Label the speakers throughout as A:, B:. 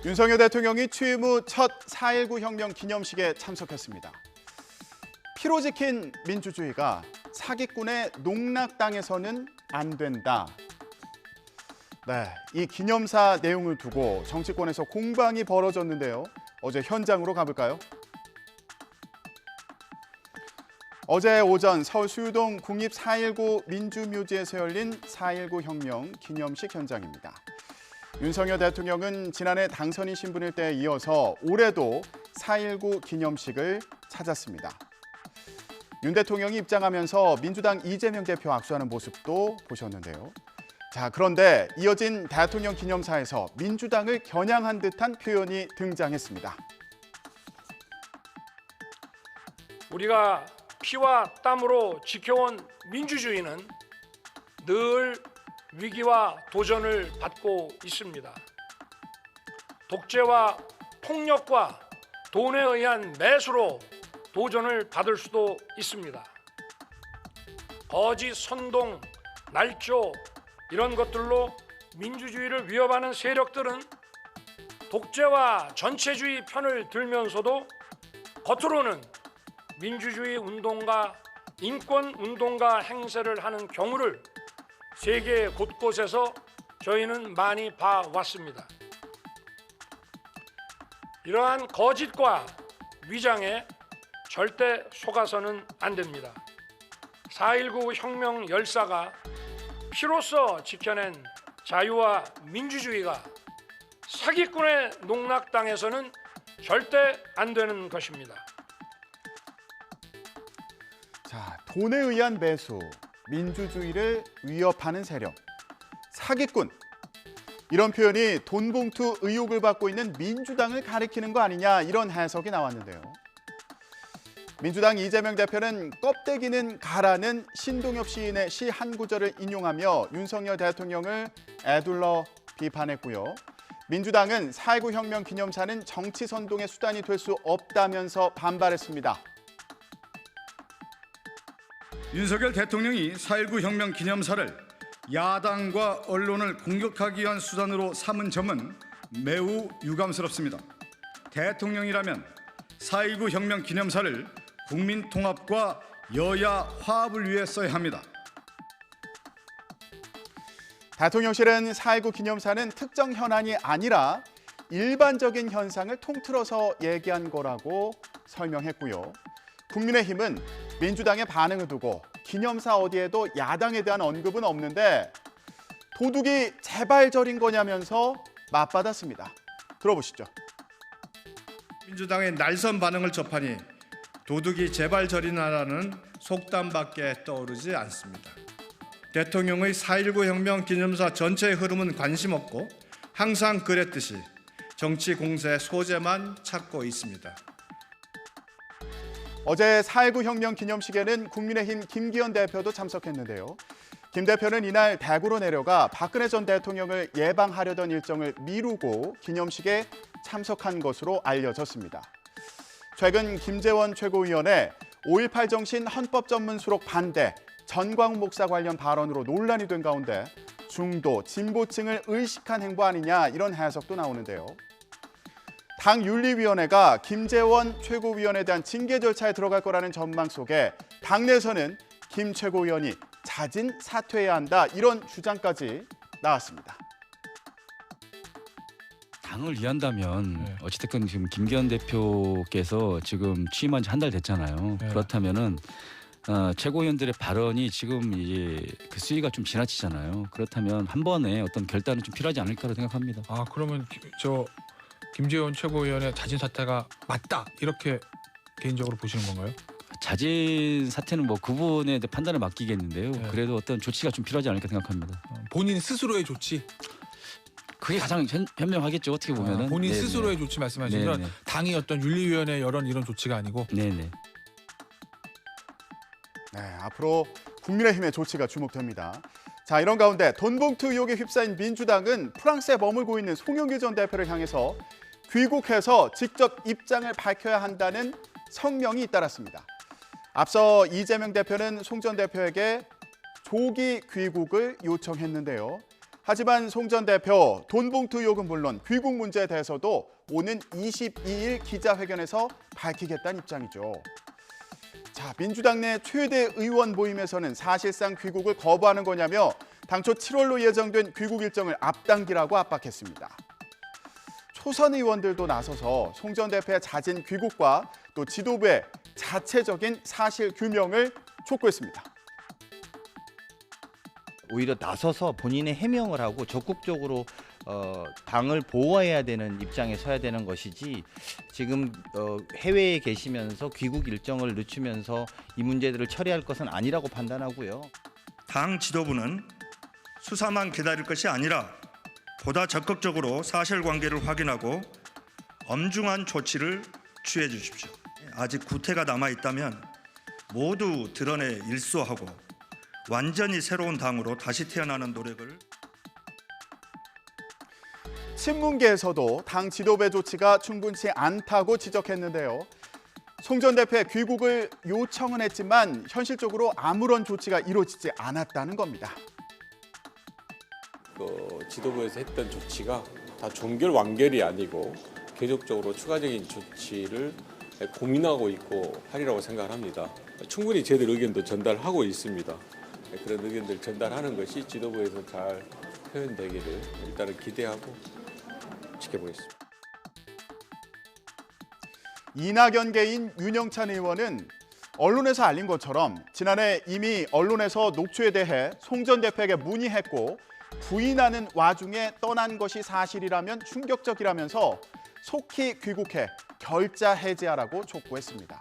A: 윤석열 대통령이 취임 후 첫 4.19 혁명 기념식에 참석했습니다. 피로 지킨 민주주의가 사기꾼의 농락당해서는 안 된다. 네, 이 기념사 내용을 두고 정치권에서 공방이 벌어졌는데요. 어제 현장으로 가볼까요? 어제 오전 서울 수유동 국립 4.19 민주묘지에서 열린 4.19 혁명 기념식 현장입니다. 윤석열 대통령은 지난해 당선인 신분일 때에 이어서 올해도 4.19 기념식을 찾았습니다. 윤 대통령이 입장하면서 민주당 이재명 대표 악수하는 모습도 보셨는데요. 자, 그런데 이어진 대통령 기념사에서 민주당을 겨냥한 듯한 표현이 등장했습니다.
B: 우리가 피와 땀으로 지켜온 민주주의는 늘 위기와 도전을 받고 있습니다. 독재와 폭력과 돈에 의한 매수로 도전을 받을 수도 있습니다. 거짓 선동, 날조 이런 것들로 민주주의를 위협하는 세력들은 독재와 전체주의 편을 들면서도 겉으로는 민주주의 운동가, 인권 운동가 행세를 하는 경우를 세계 곳곳에서 저희는 많이 봐왔습니다. 이러한 거짓과 위장에 절대 속아서는 안 됩니다. 4.19 혁명 열사가 피로써 지켜낸 자유와 민주주의가 사기꾼의 농락당해서는 절대 안 되는 것입니다.
A: 자, 돈에 의한 매수, 민주주의를 위협하는 세력, 사기꾼. 이런 표현이 돈봉투 의혹을 받고 있는 민주당을 가리키는 거 아니냐 이런 해석이 나왔는데요. 민주당 이재명 대표는 껍데기는 가라는 신동엽 시인의 시 한 구절을 인용하며 윤석열 대통령을 에둘러 비판했고요. 민주당은 4.19 혁명 기념사는 정치 선동의 수단이 될 수 없다면서 반발했습니다.
C: 윤석열 대통령이 4.19 혁명 기념사를 야당과 언론을 공격하기 위한 수단으로 삼은 점은 매우 유감스럽습니다. 대통령이라면 4.19 혁명 기념사를 국민 통합과 여야 화합을 위해 써야 합니다.
A: 대통령실은 4.19 기념사는 특정 현안이 아니라 일반적인 현상을 통틀어서 얘기한 거라고 설명했고요. 국민의힘은 민주당의 반응을 두고 기념사 어디에도 야당에 대한 언급은 없는데 도둑이 재발절인 거냐면서 맞받았습니다. 들어보시죠.
C: 민주당의 날선 반응을 접하니 도둑이 재발절이나라는 속담밖에 떠오르지 않습니다. 대통령의 4.19 혁명 기념사 전체의 흐름은 관심 없고 항상 그랬듯이 정치 공세 소재만 찾고 있습니다.
A: 어제 4.19 혁명 기념식에는 국민의힘 김기현 대표도 참석했는데요. 김 대표는 이날 대구로 내려가 박근혜 전 대통령을 예방하려던 일정을 미루고 기념식에 참석한 것으로 알려졌습니다. 최근 김재원 최고위원의 5.18 정신 헌법 전문 수록 반대, 전광훈 목사 관련 발언으로 논란이 된 가운데 중도, 진보층을 의식한 행보 아니냐 이런 해석도 나오는데요. 당 윤리위원회가 김재원 최고위원에 대한 징계 절차에 들어갈 거라는 전망 속에 당내에서는 김 최고위원이 자진 사퇴해야 한다 이런 주장까지 나왔습니다.
D: 당을 위한다면 어찌됐건 지금 김기현 대표께서 지금 취임한 지 한 달 됐잖아요. 그렇다면은 최고위원들의 발언이 지금 이제 그 수위가 좀 지나치잖아요. 그렇다면 한 번에 어떤 결단은 좀 필요하지 않을까라고 생각합니다.
E: 아, 그러면 김재원 최고위원의 자진 사퇴가 맞다 이렇게 개인적으로 보시는 건가요?
D: 자진 사퇴는 뭐 그분의 판단을 맡기겠는데요. 그래도 어떤 조치가 좀 필요하지 않을까 생각합니다.
E: 본인 스스로의 조치?
D: 그게 가장 현명하겠죠. 어떻게 보면은
E: 본인 스스로의 조치 말씀하시면
D: 네네.
E: 당이 어떤 윤리위원회 이런 조치가 아니고.
D: 네네.
A: 네, 앞으로 국민의힘의 조치가 주목됩니다. 자, 이런 가운데 돈봉투 의혹에 휩싸인 민주당은 프랑스에 머물고 있는 송영길 전 대표를 향해서 귀국해서 직접 입장을 밝혀야 한다는 성명이 잇따랐습니다. 앞서 이재명 대표는 송 전 대표에게 조기 귀국을 요청했는데요. 하지만 송 전 대표 돈 봉투 의혹은 물론 귀국 문제에 대해서도 오는 22일 기자회견에서 밝히겠다는 입장이죠. 자, 민주당 내 최대 의원 모임에서는 사실상 귀국을 거부하는 거냐며 당초 7월로 예정된 귀국 일정을 앞당기라고 압박했습니다. 초선 의원들도 나서서 송 전 대표의 잦은 귀국과 또 지도부의 자체적인 사실 규명을 촉구했습니다.
F: 오히려 나서서 본인의 해명을 하고 적극적으로 당을 보호해야 되는 입장에 서야 되는 것이지 지금 해외에 계시면서 귀국 일정을 늦추면서 이 문제들을 처리할 것은 아니라고 판단하고요.
C: 당 지도부는 수사만 기다릴 것이 아니라 보다 적극적으로 사실관계를 확인하고 엄중한 조치를 취해 주십시오. 아직 구태가 남아있다면 모두 드러내 일소하고 완전히 새로운 당으로 다시 태어나는 노력을.
A: 친문계에서도 당 지도부의 조치가 충분치 않다고 지적했는데요. 송 전 대표의 귀국을 요청은 했지만 현실적으로 아무런 조치가 이루어지지 않았다는 겁니다.
G: 지도부에서 했던 조치가 다 종결 완결이 아니고 계속적으로 추가적인 조치를 고민하고 있고 하리라고 생각을 합니다. 충분히 저희들 의견도 전달하고 있습니다. 그런 의견들 전달하는 것이 지도부에서 잘 표현되기를 일단은 기대하고 지켜보겠습니다.
A: 이낙연계인 윤영찬 의원은 언론에서 알린 것처럼 지난해 이미 언론에서 녹취에 대해 송 전 대표에게 문의했고 부인하는 와중에 떠난 것이 사실이라면 충격적이라면서 속히 귀국해 결자 해제하라고 촉구했습니다.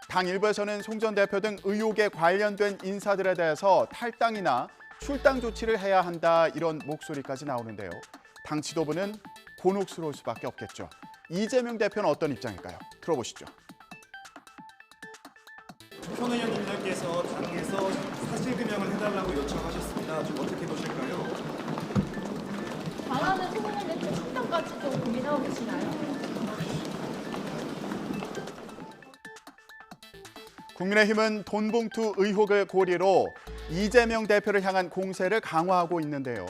A: 당 일부에서는 송 전 대표 등 의혹에 관련된 인사들에 대해서 탈당이나 출당 조치를 해야 한다 이런 목소리까지 나오는데요. 당 지도부는 곤혹스러울 수밖에 없겠죠. 이재명 대표는 어떤 입장일까요? 들어보시죠.
H: 현 의원님들께서 당에서 사실규명을 해달라고 요청하셨습니다. 좀 어떻게 보실까요?
I: 말하는 소문에 출당까지 좀 고민하고 계시나요?
A: 국민의힘은 돈봉투 의혹을 고리로 이재명 대표를 향한 공세를 강화하고 있는데요.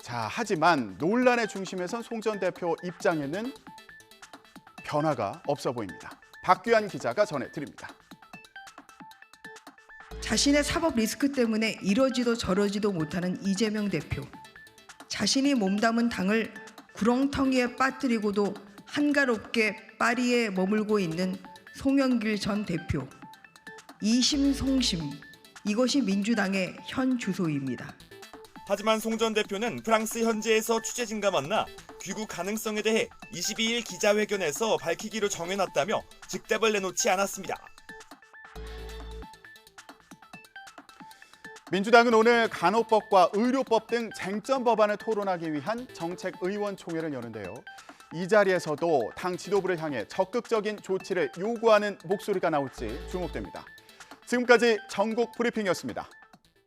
A: 자, 하지만 논란의 중심에선 송 전 대표 입장에는 변화가 없어 보입니다. 박규환 기자가 전해드립니다.
J: 자신의 사법 리스크 때문에 이러지도 저러지도 못하는 이재명 대표. 자신이 몸담은 당을 구렁텅이에 빠뜨리고도 한가롭게 파리에 머물고 있는 송영길 전 대표. 이심송심, 이것이 민주당의 현 주소입니다.
K: 하지만 송 전 대표는 프랑스 현지에서 취재진과 만나 귀국 가능성에 대해 22일 기자회견에서 밝히기로 정해놨다며 즉답을 내놓지 않았습니다.
A: 민주당은 오늘 간호법과 의료법 등 쟁점 법안을 토론하기 위한 정책의원총회를 여는데요. 이 자리에서도 당 지도부를 향해 적극적인 조치를 요구하는 목소리가 나올지 주목됩니다. 지금까지 전국 브리핑이었습니다.